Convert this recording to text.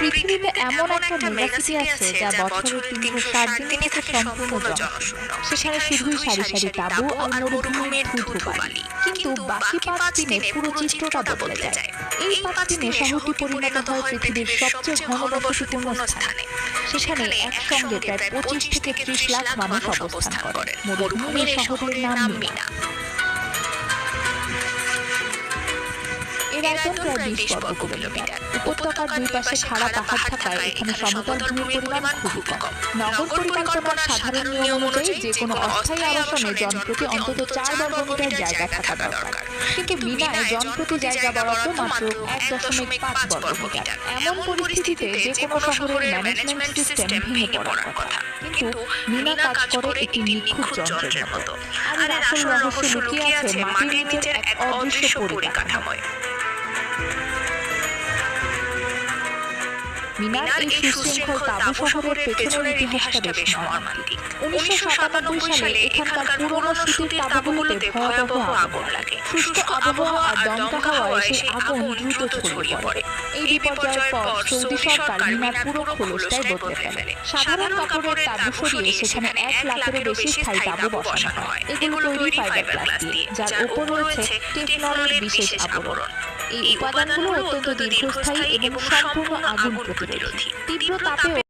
পৃথিবীতে এমন একটা মেগাসিটি আছে যা বছরের 360 দিনই থাকে সম্পূর্ণ জনশূন্য। সেখানে শুধুই সারি সারি তাঁবু আর মরুভূমির ধূসর বালি। কিন্তু বাকি 5 দিনে পুরো চিত্রটা বদলে যায়। এই 5 দিনে শহরটি পরিণত হয় পৃথিবীর সবচেয়ে ঘনবসতিপূর্ণ স্থানে। সেখানে একসঙ্গে প্রায় 25 থেকে 30 লাখ মানুষ অবস্থান করে। মরুভূমির এই শহরের নাম মিনা। এর আয়তন প্রায় 20 বর্গ কিলোমিটার। উপত্যকার দুই পাশে খাড়া পাহাড় থাকায় এখানে সমতল ভূমির পরিমাণ খুবই কম। নগর পরিকল্পনার সাধারণ নিয়ম অনুযায়ী যে কোনো অস্থায়ী আবাসনে জনপ্রতি অন্তত 4 বর্গমিটার জায়গা থাকা দরকার। কিন্তু মিনায় জনপ্রতি জায়গা বরাদ্দ মাত্র 1.5 বর্গমিটার। এমন পরিস্থিতিতে যে কোনো শহরের ম্যানেজমেন্ট সিস্টেম ভেঙে পড়ার কথা। কিন্তু মিনা কাজ করে একটি নিখুঁত যন্ত্রের মতো। আর এর আসল রহস্য লুকিয়ে আছে মাটির নিচের এক অদৃশ্য পরিকাঠামোয়। মিনার এই সুশৃঙ্খল তাঁবু শহরের পেছনের ইতিহাসটা বেশ মর্মান্তিক। 1997 সালে এখানকার পুরনো সুতির তাঁবুগুলোতে ভয়াবহ আগুন লাগে। শুষ্ক আবহাওয়া আর দমকা হাওয়ায় সেই আগুন দ্রুত ছড়িয়ে পড়ে। এই বিপর্যয়ের পর সৌদি সরকার মিনার পুরো খোলসটাই বদলে ফেলে। সাধারণ কাপড়ের তাঁবু সরিয়ে সেখানে 1 লাখেরও বেশি স্থায়ী তাঁবু বসানো হয়। এগুলো তৈরি ফাইবার গ্লাস দিয়ে, যার উপর রয়েছে টেফলনের বিশেষ আবরণ। এই উপাদানগুলো অত্যন্ত দীর্ঘস্থায়ী এবং সম্পূর্ণ আগুন প্রতিরোধী। তীব্র তাপে